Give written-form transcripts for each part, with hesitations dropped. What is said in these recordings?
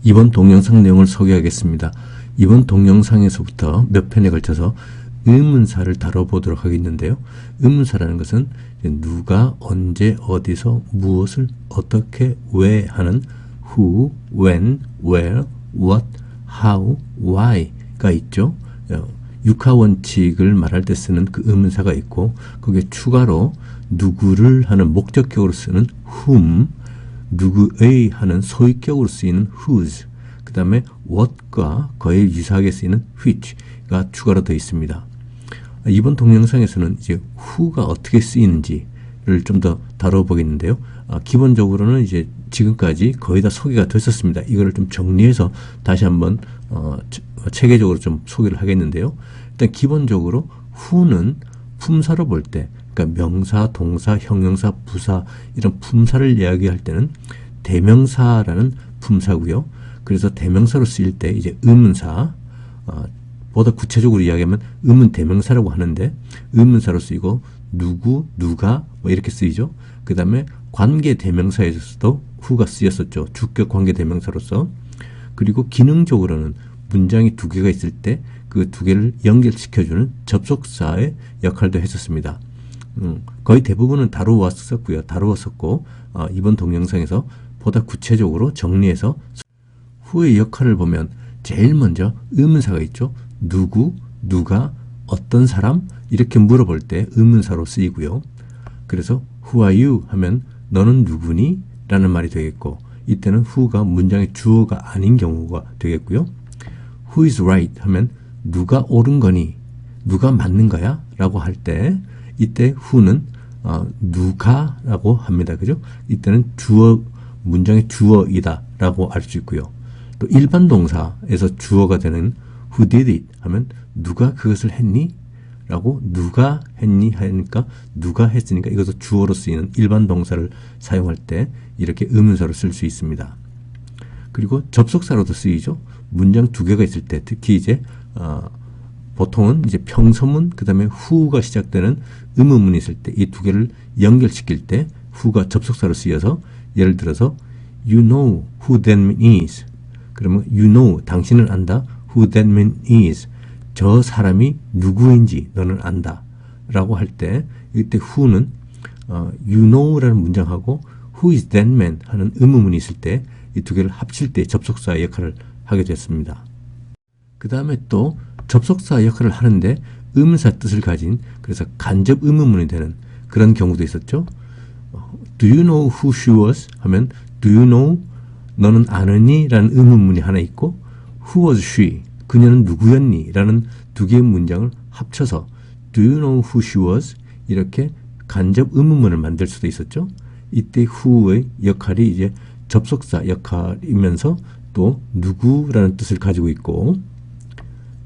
이번 동영상 내용을 소개하겠습니다. 이번 동영상에서부터 몇 편에 걸쳐서 의문사를 다뤄보도록 하겠는데요. 의문사라는 것은 누가, 언제, 어디서, 무엇을, 어떻게, 왜 하는 who, when, where, what, how, why가 있죠. 육하원칙을 말할 때 쓰는 그 의문사가 있고, 거기에 추가로 누구를 하는 목적격으로 쓰는 whom, 누구의 하는 소위격으로 쓰이는 whose, 그 다음에 what과 거의 유사하게 쓰이는 which가 추가로 되어 있습니다. 이번 동영상에서는 이제 who가 어떻게 쓰이는지를 좀 더 다뤄보겠는데요. 기본적으로는 이제 지금까지 거의 다 소개가 됐었습니다. 이거를 좀 정리해서 다시 한번 체계적으로 좀 소개를 하겠는데요. 일단 기본적으로 who는 품사로 볼 때, 그러니까 명사, 동사, 형용사, 부사 이런 품사를 이야기할 때는 대명사라는 품사고요. 그래서 대명사로 쓰일 때 이제 의문사, 보다 구체적으로 이야기하면 의문 대명사라고 하는데 의문사로 쓰이고 누구, 누가 뭐 이렇게 쓰이죠. 그 다음에 관계 대명사에서도 who가 쓰였었죠. 주격 관계 대명사로서. 그리고 기능적으로는 문장이 두 개가 있을 때 그 두 개를 연결시켜주는 접속사의 역할도 했었습니다. 거의 대부분은 다루었었고 이번 동영상에서 보다 구체적으로 정리해서 who의 역할을 보면 제일 먼저 의문사가 있죠. 누구, 누가, 어떤 사람 이렇게 물어볼 때 의문사로 쓰이고요. 그래서 who are you 하면 너는 누구니? 라는 말이 되겠고, 이때는 who가 문장의 주어가 아닌 경우가 되겠고요. who is right 하면 누가 옳은 거니? 누가 맞는 거야? 라고 할 때 이때 who는 누가 라고 합니다. 그죠? 이때는 주어, 문장의 주어이다 라고 알 수 있고요. 또 일반 동사에서 주어가 되는 who did it 하면 누가 그것을 했니? 라고 누가 했니? 하니까 누가 했으니까 이것도 주어로 쓰이는 일반 동사를 사용할 때 이렇게 의문사로 쓸 수 있습니다. 그리고 접속사로도 쓰이죠. 문장 두 개가 있을 때 특히 이제 보통은 이제 평서문 그 다음에 who가 시작되는 의문문이 있을 때 이 두 개를 연결시킬 때 who가 접속사로 쓰여서 예를 들어서 you know who that man is. 그러면 you know 당신은 안다. who that man is. 저 사람이 누구인지 너는 안다. 라고 할 때 이때 who는 you know라는 문장하고 who is that man 하는 의문문이 있을 때 이 두 개를 합칠 때 접속사의 역할을 하게 됐습니다. 그 다음에 또 접속사 역할을 하는데 의문사 뜻을 가진 그래서 간접 의문문이 되는 그런 경우도 있었죠. Do you know who she was? 하면 Do you know? 너는 아느니? 라는 의문문이 하나 있고 Who was she? 그녀는 누구였니? 라는 두 개의 문장을 합쳐서 Do you know who she was? 이렇게 간접 의문문을 만들 수도 있었죠. 이때 who의 역할이 이제 접속사 역할이면서 또 누구라는 뜻을 가지고 있고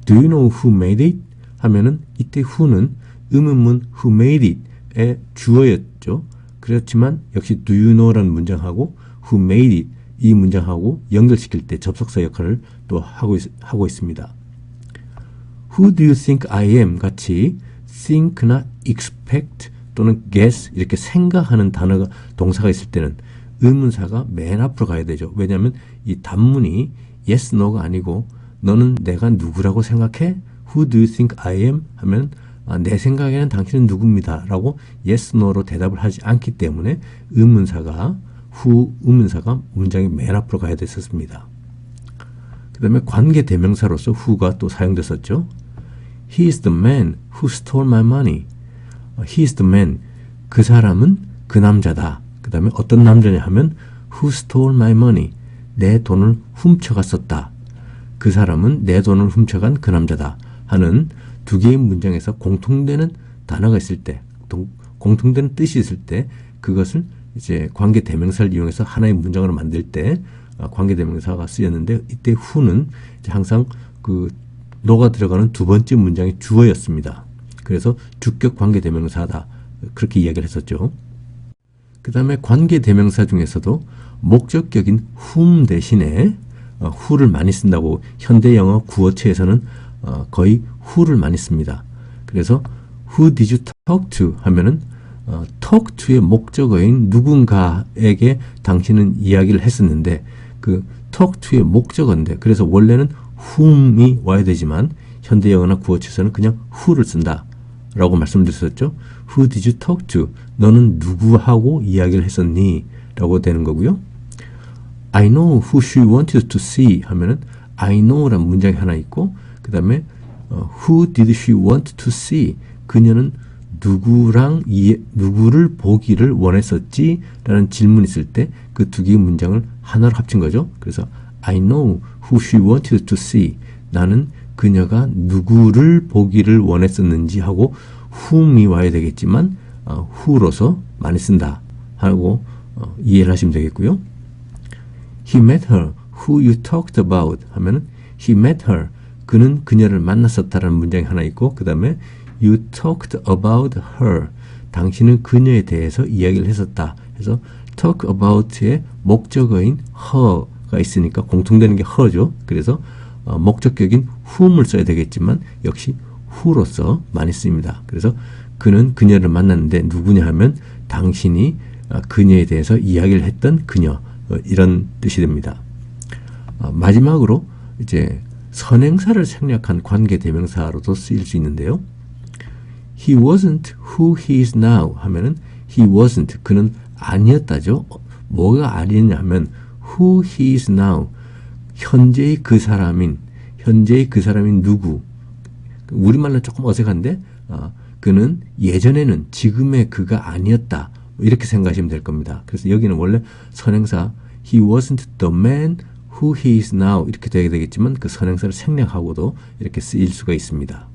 Do you know who made it? 하면은 이때 who는 의문문 who made it의 주어였죠. 그렇지만 역시 do you know라는 문장하고 who made it 이 문장하고 연결시킬 때 접속사 역할을 또 하고 있습니다. Who do you think I am? 같이 think나 expect 또는 guess 이렇게 생각하는 단어가 동사가 있을 때는 의문사가 맨 앞으로 가야 되죠. 왜냐하면 이 단문이 yes, no가 아니고 너는 내가 누구라고 생각해? Who do you think I am? 하면 내 생각에는 당신은 누구입니다. 라고 yes, no로 대답을 하지 않기 때문에 의문사가 who 의문사가 문장의 맨 앞으로 가야 됐었습니다. 그 다음에 관계 대명사로서 who가 또 사용됐었죠. He is the man who stole my money. He is the man. 그 사람은 그 남자다. 그 다음에 어떤 남자냐 하면 who stole my money. 내 돈을 훔쳐갔었다. 그 사람은 내 돈을 훔쳐간 그 남자다. 하는 두 개의 문장에서 공통되는 단어가 있을 때, 공통되는 뜻이 있을 때 그것을 이제 관계 대명사를 이용해서 하나의 문장으로 만들 때 관계 대명사가 쓰였는데 이때 who는 이제 항상 그 no가 들어가는 두 번째 문장의 주어였습니다. 그래서 주격 관계 대명사다. 그렇게 이야기를 했었죠. 그 다음에 관계 대명사 중에서도 목적격인 whom 대신에 who를 많이 쓴다고 현대 영어 구어체에서는 거의 who를 많이 씁니다. 그래서 who did you talk to 하면은 talk to의 목적어인 누군가에게 당신은 이야기를 했었는데 그 talk to의 목적어인데, 그래서 원래는 whom이 와야 되지만 현대 영어나 구어체에서는 그냥 who를 쓴다 라고 말씀드렸었죠. Who did you talk to? 너는 누구하고 이야기를 했었니? 라고 되는 거고요. I know who she wanted to see 하면은 I know 라는 문장이 하나 있고, 그 다음에 who did she want to see? 그녀는 누구를 보기를 원했었지? 라는 질문이 있을 때 그 두 개의 문장을 하나로 합친 거죠. 그래서 I know who she wanted to see. 나는 그녀가 누구를 보기를 원했었는지 하고 whom이 와야 되겠지만 who로서 많이 쓴다 하고 이해를 하시면 되겠고요. He met her who you talked about 하면은 he met her, 그는 그녀를 만났었다라는 문장이 하나 있고, 그 다음에 you talked about her, 당신은 그녀에 대해서 이야기를 했었다 해서 talk about의 목적어인 her가 있으니까 공통되는 게 her죠. 그래서 목적격인 whom을 써야 되겠지만 역시 who로서 많이 씁니다. 그래서 그는 그녀를 만났는데 누구냐 하면 당신이 그녀에 대해서 이야기를 했던 그녀, 이런 뜻이 됩니다. 마지막으로 이제 선행사를 생략한 관계 대명사로도 쓰일 수 있는데요. He wasn't who he is now 하면은 he wasn't, 그는 아니었다죠. 뭐가 아니냐 하면 who he is now, 현재의 그 사람인 누구, 우리말로 조금 어색한데 그는 예전에는 지금의 그가 아니었다, 이렇게 생각하시면 될 겁니다. 그래서 여기는 원래 선행사 he wasn't the man who he is now 이렇게 되게 되겠지만 그 선행사를 생략하고도 이렇게 쓰일 수가 있습니다.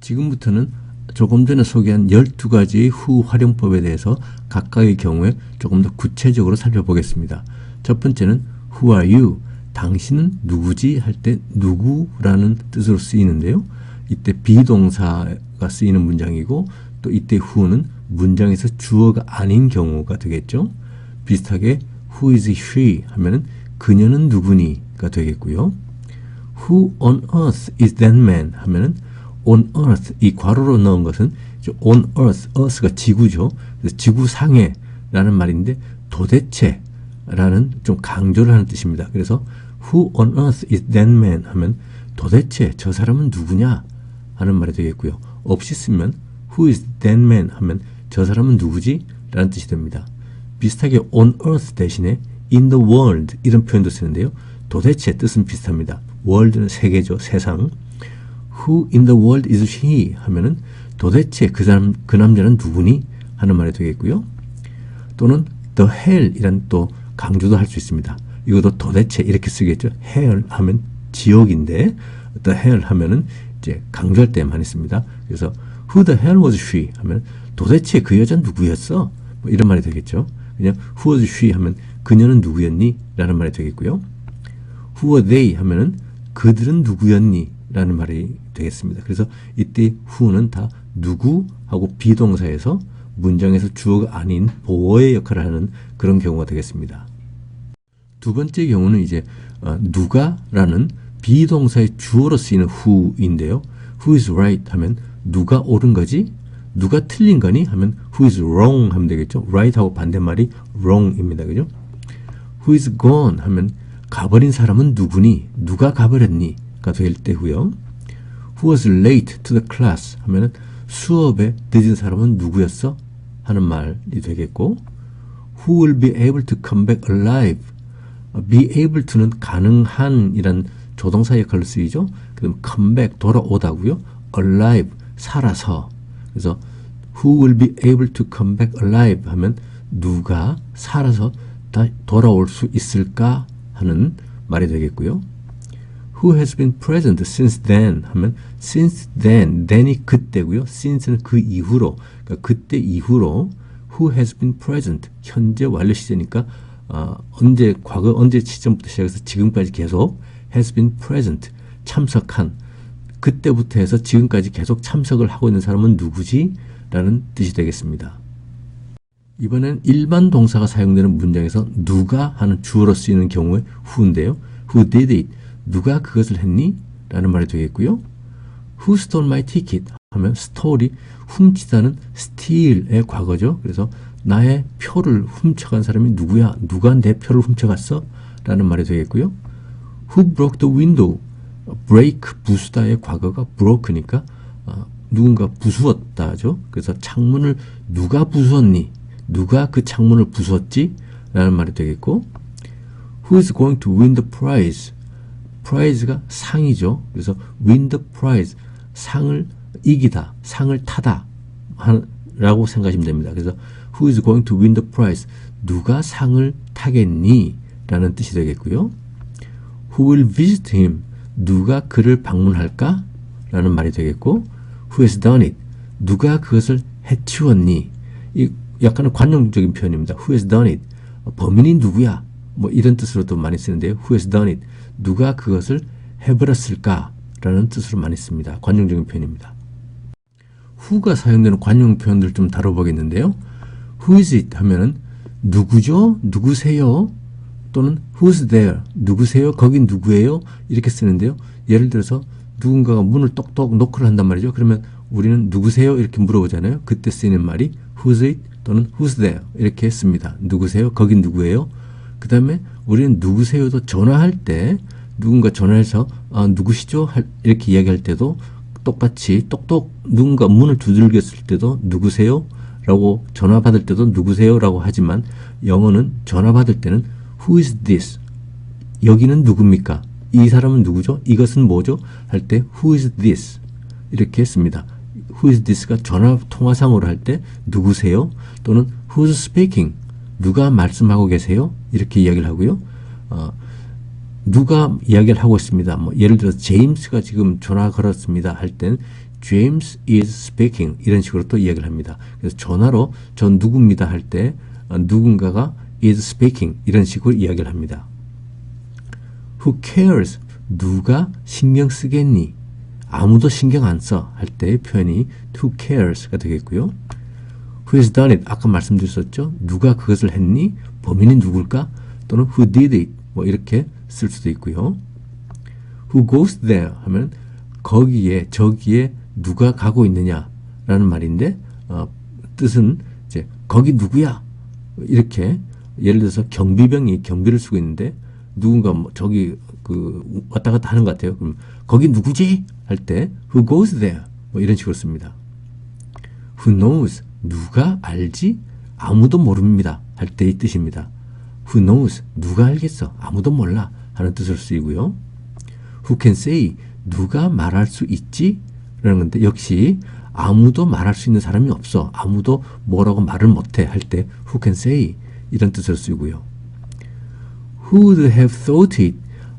지금부터는 조금 전에 소개한 12가지의 who 활용법에 대해서 각각의 경우에 조금 더 구체적으로 살펴보겠습니다. 첫 번째는 who are you? 당신은 누구지? 할 때 누구라는 뜻으로 쓰이는데요. 이때 비동사가 쓰이는 문장이고, 또 이때 who는 문장에서 주어가 아닌 경우가 되겠죠. 비슷하게 who is she? 하면은 그녀는 누구니?가 되겠고요. Who on earth is that man? 하면은 on earth, 이 괄호로 넣은 것은 on earth, earth가 지구죠. 그래서 지구상에 라는 말인데 도대체 라는 좀 강조를 하는 뜻입니다. 그래서 who on earth is that man? 하면 도대체 저 사람은 누구냐? 하는 말이 되겠고요. 없이 쓰면 who is that man? 하면 저 사람은 누구지? 라는 뜻이 됩니다. 비슷하게 on earth 대신에 in the world 이런 표현도 쓰는데요. 도대체 뜻은 비슷합니다. world는 세계죠. 세상. Who in the world is he? 하면은 도대체 그 남자는 누구니? 하는 말이 되겠고요. 또는 the hell 이란 또 강조도 할 수 있습니다. 이것도 도대체 이렇게 쓰겠죠. hell 하면 지옥인데 the hell 하면은 이제 강조할 때 많이 씁니다. 그래서 who the hell was she? 하면 도대체 그 여자는 누구였어? 뭐 이런 말이 되겠죠. 그냥 who was she? 하면 그녀는 누구였니? 라는 말이 되겠고요. who were they? 하면은 그들은 누구였니? 라는 말이 되겠습니다. 그래서 이때 who는 다 누구하고 비동사에서 문장에서 주어가 아닌 보어의 역할을 하는 그런 경우가 되겠습니다. 두 번째 경우는 이제 누가라는 비동사의 주어로 쓰이는 who인데요. who is right 하면 누가 옳은 거지? 누가 틀린 거니? 하면 who is wrong 하면 되겠죠. right하고 반대말이 wrong입니다. 그죠? who is gone 하면 가버린 사람은 누구니? 누가 가버렸니? 가 될 때고요. who was late to the class 하면은 수업에 늦은 사람은 누구였어? 하는 말이 되겠고, who will be able to come back alive? be able to는 가능한 이란 조동사 역할로 쓰이죠. 그럼 come back 돌아오다고요. alive 살아서. 그래서 who will be able to come back alive 하면 누가 살아서 다 돌아올 수 있을까 하는 말이 되겠고요. who has been present since then 하면 since then이 그때고요. since는 그 이후로, 그러니까 그때 이후로 who has been present 현재 완료 시제니까 과거 언제 시점부터 시작해서 지금까지 계속 has been present 참석한, 그때부터 해서 지금까지 계속 참석을 하고 있는 사람은 누구지? 라는 뜻이 되겠습니다. 이번엔 일반 동사가 사용되는 문장에서 누가 하는 주어로 쓰이는 경우에 who인데요. who did it? 누가 그것을 했니? 라는 말이 되겠고요. Who stole my ticket? 하면 stole이 훔치다는 steal의 과거죠. 그래서 나의 표를 훔쳐간 사람이 누구야? 누가 내 표를 훔쳐갔어? 라는 말이 되겠고요. Who broke the window? break, 부수다의 과거가 broke니까 누군가 부수었다죠. 그래서 창문을 누가 부수었니? 누가 그 창문을 부수었지? 라는 말이 되겠고, Who is going to win the prize? prize가 상이죠. 그래서 win the prize, 상을 이기다, 상을 타다 라고 생각하시면 됩니다. 그래서 Who is going to win the prize? 누가 상을 타겠니? 라는 뜻이 되겠고요. Who will visit him? 누가 그를 방문할까? 라는 말이 되겠고, Who has done it? 누가 그것을 해치웠니? 이 약간은 관용적인 표현입니다. Who has done it? 범인이 누구야? 뭐 이런 뜻으로도 많이 쓰는데요. Who has done it? 누가 그것을 해버렸을까? 라는 뜻으로 많이 씁니다. 관용적인 표현입니다. who가 사용되는 관용 표현들을 좀 다뤄보겠는데요. Who is it? 하면은 누구죠? 누구세요? 또는 Who's there? 누구세요? 거긴 누구예요? 이렇게 쓰는데요. 예를 들어서 누군가가 문을 똑똑 노크를 한단 말이죠. 그러면 우리는 누구세요? 이렇게 물어보잖아요. 그때 쓰이는 말이 Who's it? 또는 Who's there? 이렇게 씁니다. 누구세요? 거긴 누구예요? 그 다음에 우리는 누구세요도 전화할 때 누군가 전화해서 누구시죠? 이렇게 이야기할 때도 똑같이 똑똑 누군가 문을 두들겼을 때도 누구세요? 라고 전화 받을 때도 누구세요? 라고 하지만 영어는 전화 받을 때는 Who is this? 여기는 누굽니까? 이 사람은 누구죠? 이것은 뭐죠? 할 때 Who is this? 이렇게 씁니다. Who is this가 전화 통화상으로 할 때 누구세요? 또는 Who's speaking? 누가 말씀하고 계세요? 이렇게 이야기를 하고요. 누가 이야기를 하고 있습니다. 뭐 예를 들어서 제임스가 지금 전화 걸었습니다. 할 땐 James is speaking 이런 식으로 또 이야기를 합니다. 그래서 전화로 전 누구입니다 할 때 누군가가 is speaking 이런 식으로 이야기를 합니다. Who cares? 누가 신경 쓰겠니? 아무도 신경 안 써 할 때의 표현이 who cares가 되겠고요. Who has done it? 아까 말씀드렸었죠. 누가 그것을 했니? 범인이 누굴까? 또는 who did it? 뭐 이렇게 쓸 수도 있고요. Who goes there? 하면 거기에 저기에 누가 가고 있느냐라는 말인데 뜻은 이제 거기 누구야? 이렇게 예를 들어서 경비병이 경비를 쓰고 있는데 누군가 뭐 저기 그 왔다 갔다 하는 것 같아요. 그럼 거기 누구지? 할 때 Who goes there? 뭐 이런 식으로 씁니다. Who knows? 누가 알지? 아무도 모릅니다. 할 때의 뜻입니다. Who knows? 누가 알겠어? 아무도 몰라. 하는 뜻으로 쓰이고요. Who can say? 누가 말할 수 있지? 라는 건데 역시 아무도 말할 수 있는 사람이 없어. 아무도 뭐라고 말을 못해. 할 때 Who can say? 이런 뜻으로 쓰이고요. Who would have thought it?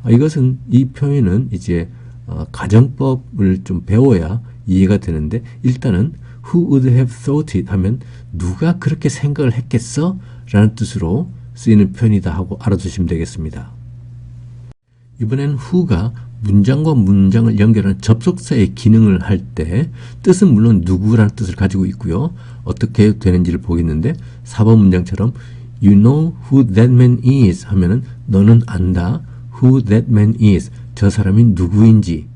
이것은 이 표현은 이제 가정법을 좀 배워야 이해가 되는데 일단은 Who would have thought it 하면 누가 그렇게 생각을 했겠어? 라는 뜻으로 쓰이는 표현이다 하고 알아두시면 되겠습니다. 이번엔 who가 문장과 문장을 연결하는 접속사의 기능을 할 때 뜻은 물론 누구라는 뜻을 가지고 있고요. 어떻게 되는지를 보겠는데 4번 문장처럼 You know who that man is 하면은 너는 안다 who that man is 저 사람이 누구인지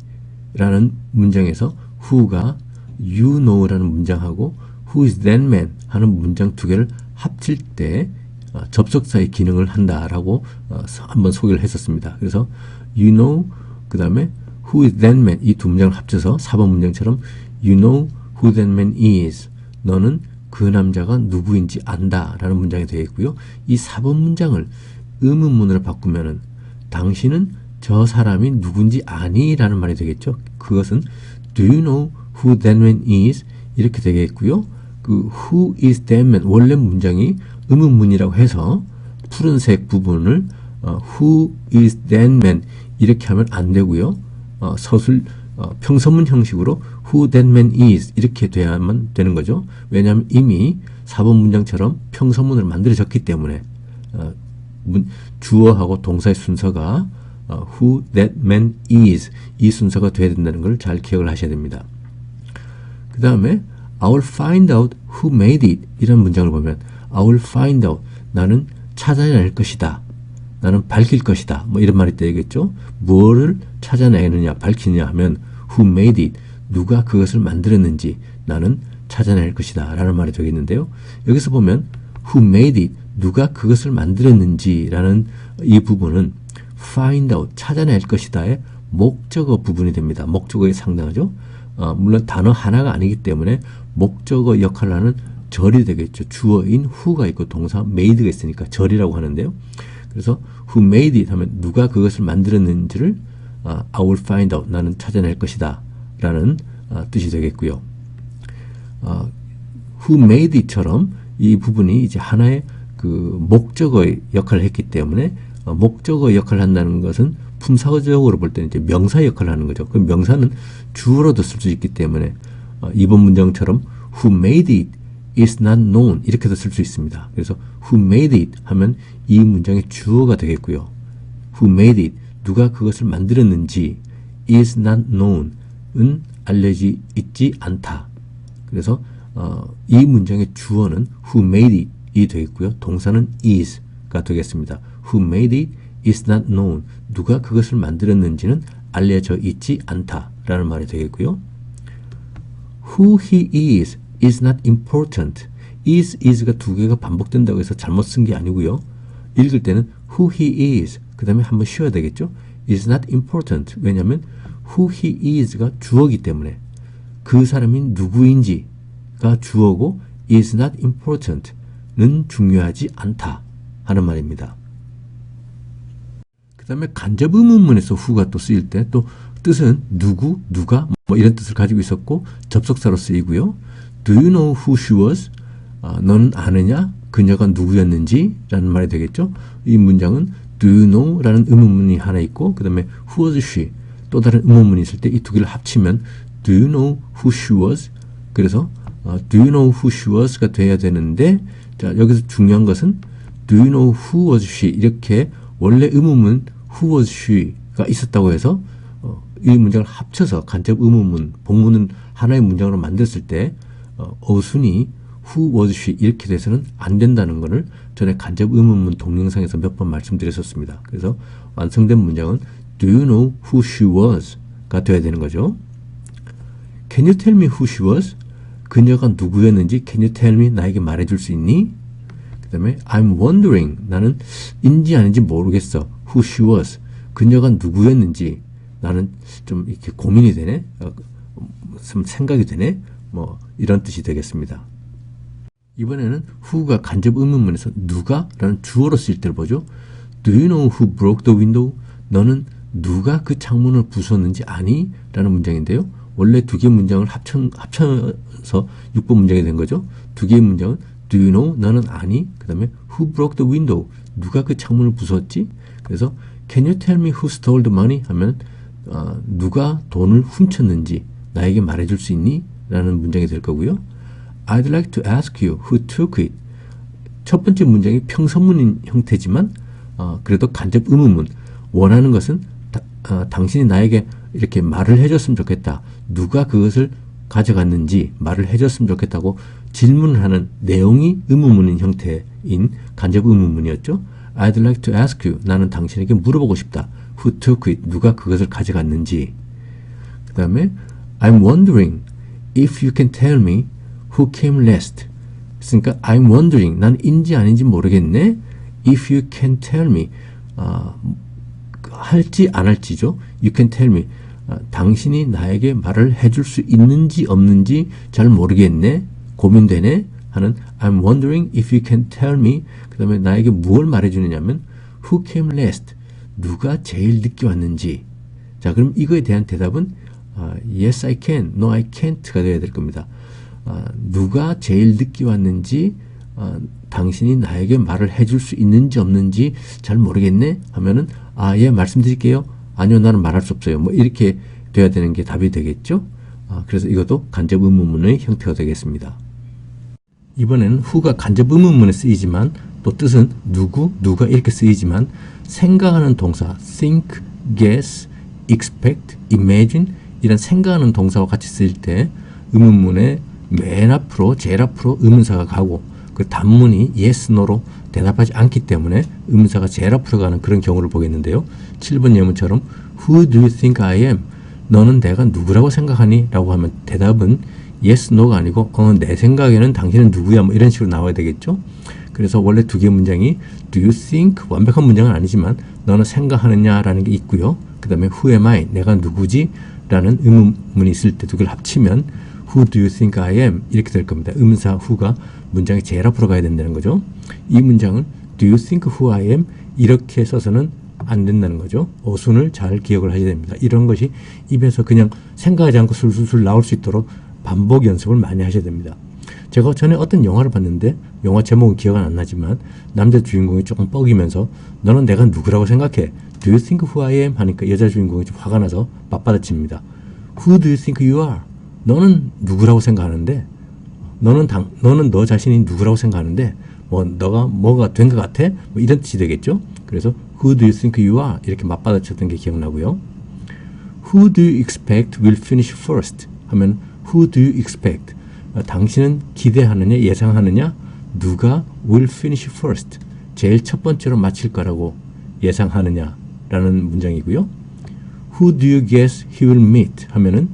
라는 문장에서 who가 you know라는 문장하고 who is that man 하는 문장 두 개를 합칠 때 접속사의 기능을 한다라고 한번 소개를 했었습니다. 그래서 you know 그 다음에 who is that man 이 두 문장을 합쳐서 4번 문장처럼 you know who that man is 너는 그 남자가 누구인지 안다 라는 문장이 되겠고요. 이 4번 문장을 의문문으로 바꾸면은 당신은 저 사람이 누군지 아니? 라는 말이 되겠죠. 그것은 do you know who that man is? 이렇게 되겠고요. 그 who is that man 원래 문장이 의문문이라고 해서 푸른색 부분을 who is that man 이렇게 하면 안 되고요. 서술 평서문 형식으로 who that man is 이렇게 돼야만 되는 거죠. 왜냐하면 이미 4번 문장처럼 평서문을 만들어졌기 때문에 주어하고 동사의 순서가 who that man is 이 순서가 돼야 된다는 걸 잘 기억을 하셔야 됩니다. 그 다음에 I will find out who made it 이런 문장을 보면 I will find out 나는 찾아낼 것이다. 나는 밝힐 것이다. 뭐 이런 말이 되겠죠. 무엇을 찾아내느냐 밝히느냐 하면 who made it 누가 그것을 만들었는지 나는 찾아낼 것이다 라는 말이 되겠는데요. 여기서 보면 who made it 누가 그것을 만들었는지라는 이 부분은 find out, 찾아낼 것이다의 목적어 부분이 됩니다. 목적어에 상당하죠. 물론 단어 하나가 아니기 때문에 목적어 역할을 하는 절이 되겠죠. 주어인 who가 있고 동사 made가 있으니까 절이라고 하는데요. 그래서 who made it 하면 누가 그것을 만들었는지를 I will find out, 나는 찾아낼 것이다 라는 뜻이 되겠고요. who made it처럼 이 부분이 이제 하나의 그 목적어의 역할을 했기 때문에 목적어 역할을 한다는 것은 품사적으로 볼 때는 이제 명사 역할을 하는 거죠. 그 명사는 주어로도 쓸 수 있기 때문에 이번 문장처럼 who made it is not known 이렇게도 쓸 수 있습니다. 그래서 who made it 하면 이 문장의 주어가 되겠고요. who made it, 누가 그것을 만들었는지 is not known 은 알려져 있지 않다. 그래서 이 문장의 주어는 who made it 이 되겠고요. 동사는 is가 되겠습니다. who made it is not known. 누가 그것을 만들었는지는 알려져 있지 않다 라는 말이 되겠고요. who he is not important. is가 두 개가 반복된다고 해서 잘못 쓴 게 아니고요. 읽을 때는 who he is 그 다음에 한번 쉬어야 되겠죠. is not important. 왜냐하면 who he is가 주어이기 때문에 그 사람이 누구인지가 주어고 is not important 는 중요하지 않다 하는 말입니다. 그 다음에 간접 의문문에서 who가 또 쓰일 때 또 뜻은 누구, 누가 뭐 이런 뜻을 가지고 있었고 접속사로 쓰이고요. Do you know who she was? 너는 아느냐? 그녀가 누구였는지? 라는 말이 되겠죠. 이 문장은 Do you know? 라는 의문문이 하나 있고 그 다음에 Who was she? 또 다른 의문문이 있을 때 이 두 개를 합치면 Do you know who she was? 그래서 Do you know who she was? 가 돼야 되는데 자 여기서 중요한 것은 Do you know who was she? 이렇게 원래 의문문 Who was she가 있었다고 해서 이 문장을 합쳐서 간접 의문문, 본문은 하나의 문장으로 만들었을 때 어순이 Who was she? 이렇게 돼서는 안 된다는 것을 전에 간접 의문문 동영상에서 몇 번 말씀드렸었습니다. 그래서 완성된 문장은 Do you know who she was? 가 돼야 되는 거죠. Can you tell me who she was? 그녀가 누구였는지 Can you tell me? 나에게 말해줄 수 있니? 그 다음에 I'm wondering. 나는 인지 아닌지 모르겠어. Who she was. 그녀가 누구였는지 나는 좀 이렇게 고민이 되네. 좀 생각이 되네. 뭐 이런 뜻이 되겠습니다. 이번에는 who가 간접 의문문에서 누가? 라는 주어로 쓰일 때를 보죠. Do you know who broke the window? 너는 누가 그 창문을 부수었는지 아니? 라는 문장인데요. 원래 두 개의 문장을 합쳐서 6번 문장이 된 거죠. 두 개의 문장은 Do you know? 너는 아니? 그 다음에 Who broke the window? 누가 그 창문을 부수었지? 그래서 Can you tell me who stole the money? 하면 누가 돈을 훔쳤는지 나에게 말해줄 수 있니? 라는 문장이 될 거고요. I'd like to ask you who took it. 첫 번째 문장이 평서문인 형태지만 그래도 간접 의문문. 원하는 것은 당신이 나에게 이렇게 말을 해줬으면 좋겠다. 누가 그것을 가져갔는지 말을 해줬으면 좋겠다고 질문을 하는 내용이 의문문인 형태인 간접 의문문이었죠. I'd like to ask you. 나는 당신에게 물어보고 싶다. Who took it? 누가 그것을 가져갔는지. 그 다음에 I'm wondering if you can tell me who came last. 그러니까 I'm wondering. 난 인지 아닌지 모르겠네. If you can tell me. 할지 안 할지죠. You can tell me. 당신이 나에게 말을 해줄 수 있는지 없는지 잘 모르겠네. 고민되네. 하는 I'm wondering if you can tell me. 그 다음에 나에게 무엇을 말해주느냐면 Who came last? 누가 제일 늦게 왔는지. 자, 그럼 이거에 대한 대답은 Yes, I can. No, I can't가 되어야 될 겁니다. 누가 제일 늦게 왔는지 당신이 나에게 말을 해줄 수 있는지 없는지 잘 모르겠네 하면은 예, 말씀드릴게요. 아니요, 나는 말할 수 없어요. 뭐 이렇게 돼야 되는 게 답이 되겠죠. 그래서 이것도 간접 의문문의 형태가 되겠습니다. 이번에는 who가 간접 의문문에 쓰이지만 또 뜻은 누구, 누가 이렇게 쓰이지만 생각하는 동사 think, guess, expect, imagine 이런 생각하는 동사와 같이 쓰일 때 의문문의 맨 앞으로 제일 앞으로 의문사가 가고 그 단문이 yes, no로 대답하지 않기 때문에 의문사가 제일 앞으로 가는 그런 경우를 보겠는데요. 7번 예문처럼 Who do you think I am? 너는 내가 누구라고 생각하니? 라고 하면 대답은 yes, no가 아니고 내 생각에는 당신은 누구야? 뭐 이런 식으로 나와야 되겠죠. 그래서 원래 두 개의 문장이 do you think 완벽한 문장은 아니지만 너는 생각하느냐라는 게 있고요. 그 다음에 who am I 내가 누구지? 라는 의문문이 있을 때 두 개를 합치면 who do you think I am 이렇게 될 겁니다. 의문사 who가 문장이 제일 앞으로 가야 된다는 거죠. 이 문장은 do you think who I am 이렇게 써서는 안 된다는 거죠. 어순을 잘 기억을 하셔야 됩니다. 이런 것이 입에서 그냥 생각하지 않고 술술술 나올 수 있도록 반복 연습을 많이 하셔야 됩니다. 제가 전에 어떤 영화를 봤는데 영화 제목은 기억은 안 나지만 남자 주인공이 조금 뻐기면서 너는 내가 누구라고 생각해? Do you think who I am? 하니까 여자 주인공이 좀 화가 나서 맞받아칩니다. Who do you think you are? 너는 누구라고 생각하는데? 너는 너 자신이 누구라고 생각하는데? 너가 뭐가 된 것 같아? 이런 뜻이 되겠죠? 그래서 Who do you think you are? 이렇게 맞받아쳤던 게 기억나고요. Who do you expect will finish first? 하면 Who do you expect? 당신은 기대하느냐, 예상하느냐? 누가 will finish first? 제일 첫 번째로 마칠 거라고 예상하느냐? 라는 문장이고요. Who do you guess he will meet? 하면은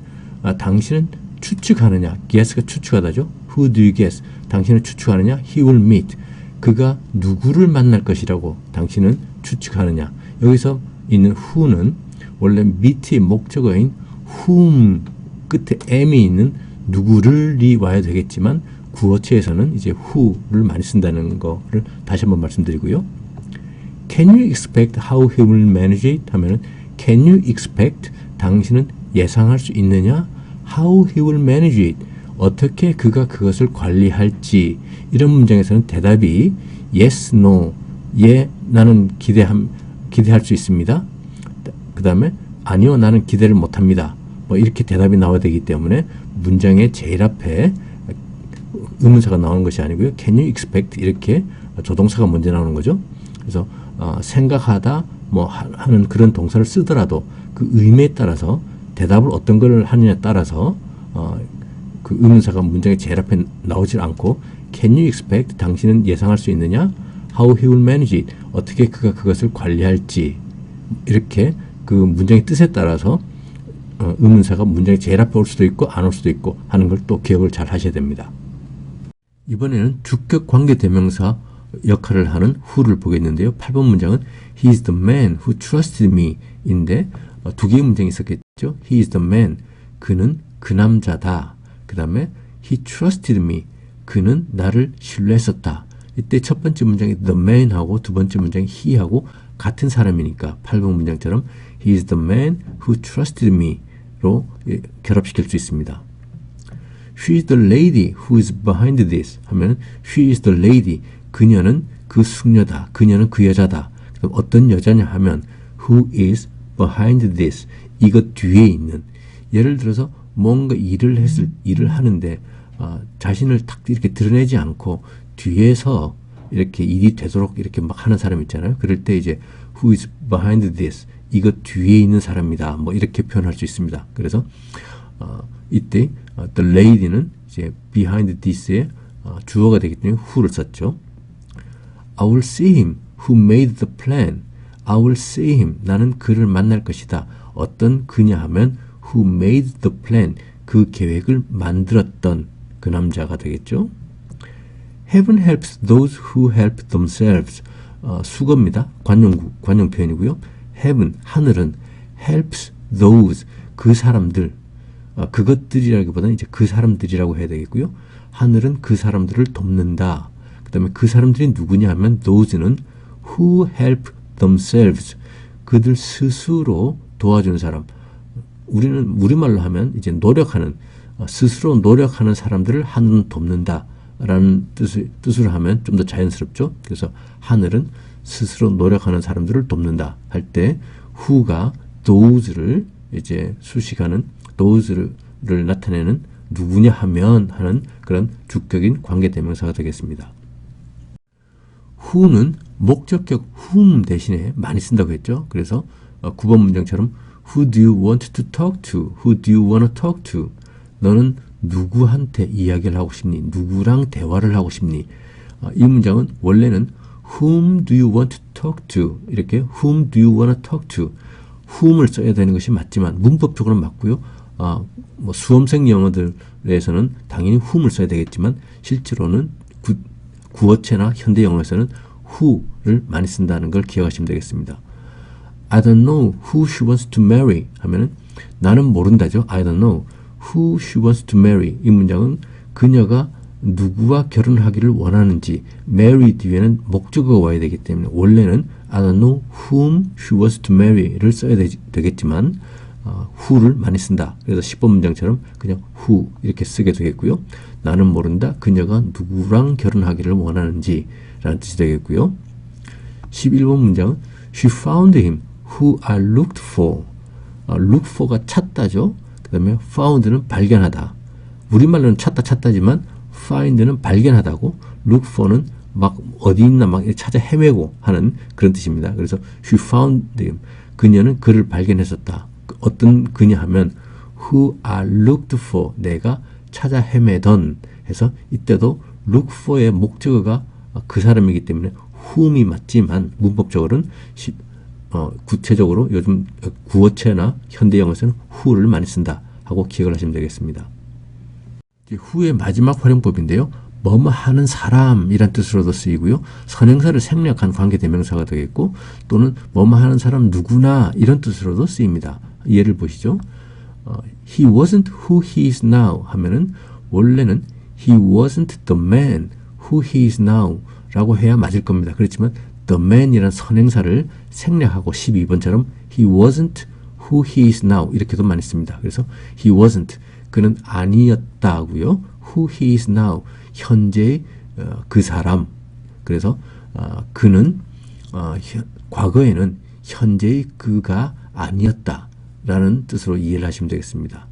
당신은 추측하느냐? guess가 추측하다죠. Who do you guess? 당신은 추측하느냐? He will meet. 그가 누구를 만날 것이라고 당신은 추측하느냐? 여기서 있는 who는 원래 meet의 목적어인 whom 끝에 m이 있는 누구를이 와야 되겠지만 구어체에서는 이제 who를 많이 쓴다는 거를 다시 한번 말씀드리고요. Can you expect how he will manage it? 하면은 Can you expect? 당신은 예상할 수 있느냐? How he will manage it? 어떻게 그가 그것을 관리할지. 이런 문장에서는 대답이 yes, no, 예, 나는 기대할 수 있습니다. 그 다음에 아니요, 나는 기대를 못합니다. 이렇게 대답이 나와야 되기 때문에 문장의 제일 앞에 의문사가 나오는 것이 아니고요. Can you expect? 이렇게 조동사가 먼저 나오는 거죠. 그래서 생각하다 하는 그런 동사를 쓰더라도 그 의미에 따라서 대답을 어떤 걸 하느냐에 따라서 그 의문사가 문장의 제일 앞에 나오질 않고 Can you expect? 당신은 예상할 수 있느냐? How he will manage it? 어떻게 그가 그것을 관리할지. 이렇게 그 문장의 뜻에 따라서 의문사가 문장의 제일 앞에 올 수도 있고 안 올 수도 있고 하는 걸 또 기억을 잘 하셔야 됩니다. 이번에는 주격 관계대명사 역할을 하는 who를 보겠는데요. 8번 문장은 He is the man who trusted me 인데 두 개의 문장이 있었겠죠. He is the man. 그는 그 남자다. 그 다음에 He trusted me. 그는 나를 신뢰했었다. 이때 첫 번째 문장이 the man하고 두 번째 문장이 he하고 같은 사람이니까 8번 문장처럼 He is the man who trusted me로 결합시킬 수 있습니다. She is the lady who is behind this 하면 She is the lady. 그녀는 그 숙녀다. 그녀는 그 여자다. 그럼 어떤 여자냐 하면 Who is behind this. 이것 뒤에 있는. 예를 들어서 뭔가 일을 하는데 자신을 딱 이렇게 드러내지 않고 뒤에서 이렇게 일이 되도록 이렇게 막 하는 사람 있잖아요. 그럴 때 이제 Who is behind this. 이것 뒤에 있는 사람이다. 이렇게 표현할 수 있습니다. 그래서 이때 the lady는 이제 behind this의 주어가 되기 때문에 who를 썼죠. I will see him who made the plan. I will see him. 나는 그를 만날 것이다. 어떤 그냐 하면 who made the plan. 그 계획을 만들었던 그 남자가 되겠죠. Heaven helps those who help themselves. 수거입니다. 관용 표현이고요. Heaven, 하늘은 helps those, 그 사람들. 그것들이라기보다는 이제 그 사람들이라고 해야 되겠고요. 하늘은 그 사람들을 돕는다. 그 다음에 그 사람들이 누구냐 하면 those는 who help themselves. 그들 스스로 도와주는 사람. 우리말로 하면 이제 노력하는, 스스로 노력하는 사람들을 하늘은 돕는다. 라는 뜻으로 하면 좀 더 자연스럽죠. 그래서 하늘은 스스로 노력하는 사람들을 돕는다 할 때 who가 those를 이제 수식하는 those를 나타내는 누구냐 하면 하는 그런 주격인 관계대명사가 되겠습니다. who는 목적격 whom 대신에 많이 쓴다고 했죠. 그래서 9번 문장처럼 Who do you want to talk to? Who do you want to talk to? 너는 누구한테 이야기를 하고 싶니? 누구랑 대화를 하고 싶니? 이 문장은 원래는 Whom do you want to talk to? 이렇게 Whom do you want to talk to? whom을 써야 되는 것이 맞지만 문법적으로는 맞고요. 수험생 영어들에서는 당연히 whom을 써야 되겠지만 실제로는 구어체나 현대 영어에서는 who를 많이 쓴다는 걸 기억하시면 되겠습니다. I don't know who she wants to marry 하면은 나는 모른다죠. I don't know who she wants to marry. 이 문장은 그녀가 누구와 결혼하기를 원하는지 marry 뒤에는 목적어가 와야 되기 때문에 원래는 I don't know whom she wants to marry를 써야 되겠지만 who를 많이 쓴다. 그래서 10번 문장처럼 그냥 who 이렇게 쓰게 되겠고요. 나는 모른다. 그녀가 누구랑 결혼하기를 원하는지 라는 뜻이 되겠고요. 11번 문장은 She found him who I looked for. look for가 찾다죠. 그 다음에 found는 발견하다. 우리말로는 찾다지만 find는 발견하다고, look for는 막 어디 있나 막 찾아 헤매고 하는 그런 뜻입니다. 그래서 she found him. 그녀는 그를 발견했었다. 어떤 그녀 하면 who I looked for. 내가 찾아 헤매던 해서 이때도 look for의 목적어가 그 사람이기 때문에 whom이 맞지만 문법적으로는 구체적으로 요즘 구어체나 현대 영어에서는 who를 많이 쓴다 하고 기억을 하시면 되겠습니다. who의 마지막 활용법인데요. 뭐뭐 하는 사람이란 뜻으로도 쓰이고요. 선행사를 생략한 관계대명사가 되겠고 또는 뭐뭐 하는 사람 누구나 이런 뜻으로도 쓰입니다. 예를 보시죠. He wasn't who he is now 하면은 원래는 He wasn't the man who he is now 라고 해야 맞을 겁니다. 그렇지만 the man이라는 선행사를 생략하고 12번처럼 he wasn't who he is now 이렇게도 많이 씁니다. 그래서 he wasn't 그는 아니었다고요. who he is now 현재의 그 사람. 그래서 그는 과거에는 현재의 그가 아니었다라는 뜻으로 이해를 하시면 되겠습니다.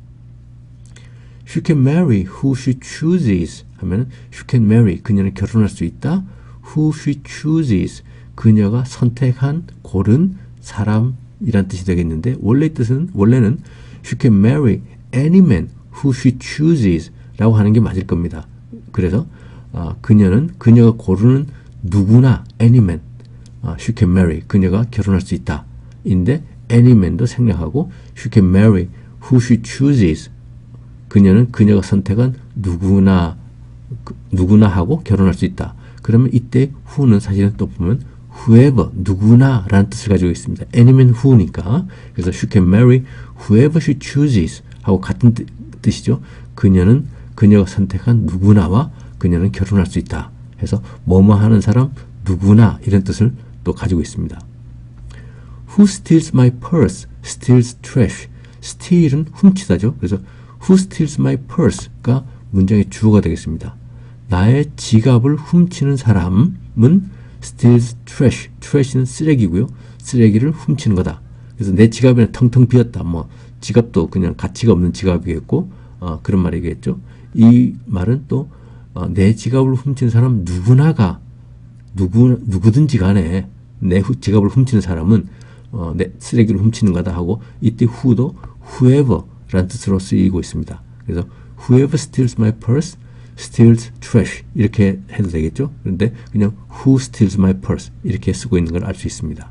She can marry who she chooses 하면 she can marry 그녀는 결혼할 수 있다. who she chooses 그녀가 선택한 고른 사람이란 뜻이 되겠는데 원래 뜻은 원래는 she can marry any man who she chooses 라고 하는 게 맞을 겁니다. 그래서 그녀가 고르는 누구나 any man she can marry 그녀가 결혼할 수 있다. 인데 any man도 생략하고 she can marry who she chooses 그녀는 그녀가 선택한 누구나 하고 결혼할 수 있다. 그러면 이때 who는 사실은 또 보면 whoever 누구나 라는 뜻을 가지고 있습니다. any면 who니까 그래서 she can marry whoever she chooses 하고 같은 뜻이죠. 그녀가 선택한 누구나와 그녀는 결혼할 수 있다. 해서 뭐뭐 하는 사람 누구나 이런 뜻을 또 가지고 있습니다. Who steals my purse? steals trash. steal은 훔치다죠. 그래서 Who steals my purse가 문장의 주어가 되겠습니다. 나의 지갑을 훔치는 사람은 steals trash. trash는 쓰레기고요. 쓰레기를 훔치는 거다. 그래서 내 지갑에는 텅텅 비었다. 지갑도 그냥 가치가 없는 지갑이겠고 그런 말이겠죠. 이 말은 또 내 지갑을 훔치는 사람 누구든지 간에 내 지갑을 훔치는 사람은 내 쓰레기를 훔치는 거다 하고 이때 who도 whoever 라는 뜻으로 쓰이고 있습니다. 그래서 whoever steals my purse steals trash 이렇게 해도 되겠죠. 그런데 그냥 who steals my purse 이렇게 쓰고 있는 걸 알 수 있습니다.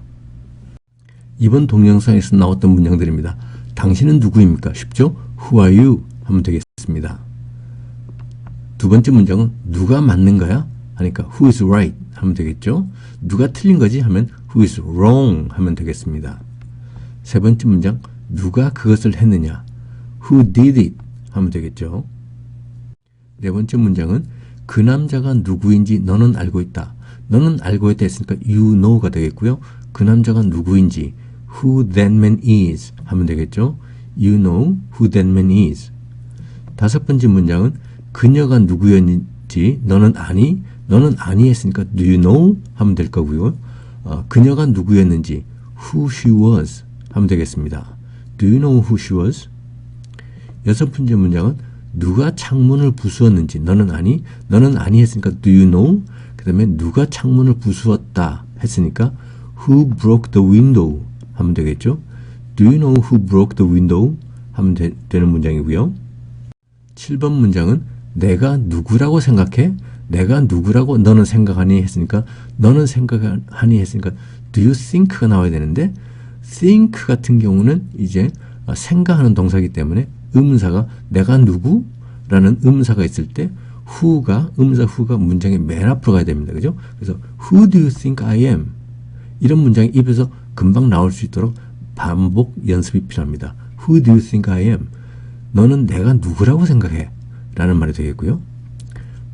이번 동영상에서 나왔던 문장들입니다. 당신은 누구입니까? 쉽죠? Who are you? 하면 되겠습니다. 두 번째 문장은 누가 맞는가요? 하니까 who is right? 하면 되겠죠. 누가 틀린 거지? 하면 who is wrong? 하면 되겠습니다. 세 번째 문장 누가 그것을 했느냐? Who did it? 하면 되겠죠. 네 번째 문장은 그 남자가 누구인지 너는 알고 있다. 너는 알고 있다 했으니까 you know가 되겠고요. 그 남자가 누구인지 who that man is 하면 되겠죠. You know who that man is. 다섯 번째 문장은 그녀가 누구였는지 너는 아니? 너는 아니 했으니까 do you know? 하면 될 거고요. 그녀가 누구였는지 who she was 하면 되겠습니다. Do you know who she was? 여섯 번째 문장은 누가 창문을 부수었는지 너는 아니? 너는 아니 했으니까 do you know? 그 다음에 누가 창문을 부수었다 했으니까 who broke the window 하면 되겠죠. Do you know who broke the window? 하면 되는 문장이고요. 7번 문장은 내가 누구라고 생각해? 내가 누구라고 너는 생각하니 했으니까 너는 생각하니 했으니까 do you think가 나와야 되는데 think 같은 경우는 이제 생각하는 동사이기 때문에 의문사가 내가 누구라는 의문사가 있을 때 who가 의문사 who가 문장의 맨 앞으로 가야 됩니다. 그죠? 그래서 who do you think I am? 이런 문장이 입에서 금방 나올 수 있도록 반복 연습이 필요합니다. Who do you think I am? 너는 내가 누구라고 생각해? 라는 말이 되겠고요.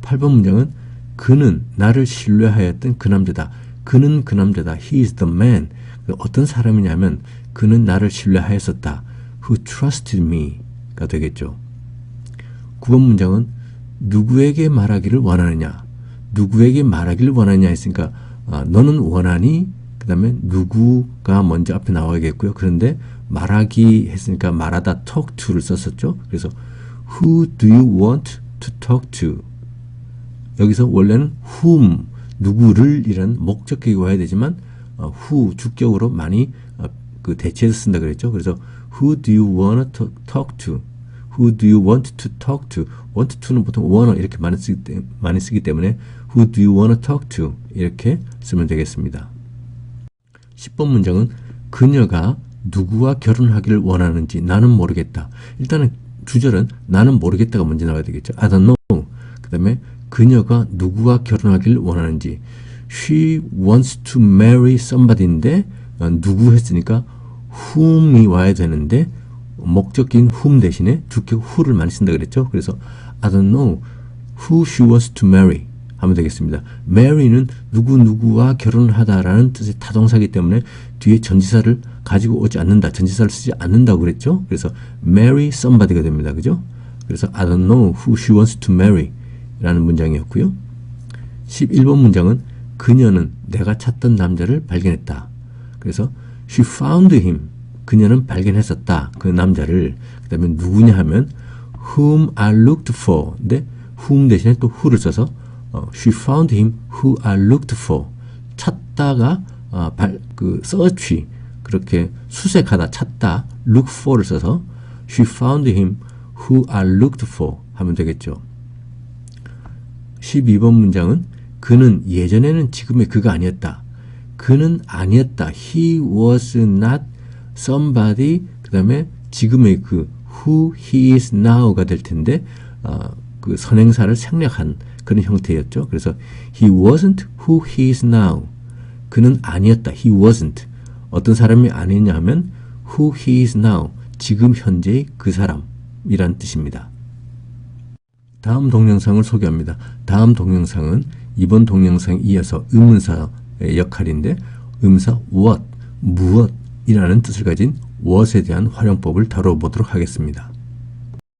8번 문장은 그는 나를 신뢰하였던 그 남자다. 그는 그 남자다. He is the man. 어떤 사람이냐면 그는 나를 신뢰하였었다. Who trusted me 가 되겠죠. 9번 문장은 누구에게 말하기를 원하느냐. 누구에게 말하기를 원하느냐 했으니까 너는 원하니? 그 다음에 누구가 먼저 앞에 나와야겠고요. 그런데 말하기 했으니까 말하다 talk to를 썼었죠. 그래서 who do you want to talk to? 여기서 원래는 whom, 누구를 이런 목적격이 와야 되지만 who, 주격으로 많이 그 대체해서 쓴다 그랬죠. 그래서 who do you want to talk to? Who do you want to talk to? want to는 보통 wanna 이렇게 많이 쓰기 때문에 who do you want to talk to? 이렇게 쓰면 되겠습니다. 10번 문장은 그녀가 누구와 결혼하기를 원하는지 나는 모르겠다. 일단은 주절은 나는 모르겠다가 먼저 나와야 되겠죠. I don't know. 그 다음에 그녀가 누구와 결혼하기를 원하는지 She wants to marry somebody인데 누구 했으니까 whom이 와야 되는데 목적인 whom 대신에 주격 who를 많이 쓴다 그랬죠. 그래서 I don't know who she wants to marry 하면 되겠습니다. marry는 누구와 결혼을 하다라는 뜻의 타동사이기 때문에 뒤에 전치사를 가지고 오지 않는다. 전치사를 쓰지 않는다고 그랬죠. 그래서 marry somebody가 됩니다. 그죠? 그래서 I don't know who she wants to marry 라는 문장이었고요. 11번 문장은 그녀는 내가 찾던 남자를 발견했다. 그래서 she found him. 그녀는 발견했었다. 그 남자를. 그 다음에 누구냐 하면 whom I looked for. 근데 whom 대신에 또 who를 써서 she found him who I looked for. 찾다가 search 그렇게 수색하다 찾다 look for를 써서 she found him who I looked for 하면 되겠죠. 12번 문장은 그는 예전에는 지금의 그가 아니었다. 그는 아니었다. He was not somebody. 그 다음에 지금의 그 who he is now가 될 텐데 그 선행사를 생략한 그런 형태였죠. 그래서 he wasn't who he is now. 그는 아니었다. He wasn't. 어떤 사람이 아니냐 하면 who he is now. 지금 현재의 그 사람이란 뜻입니다. 다음 동영상을 소개합니다. 다음 동영상은 이번 동영상에 이어서 의문사의 역할인데 의문사 what, 무엇이라는 뜻을 가진 what에 대한 활용법을 다뤄보도록 하겠습니다.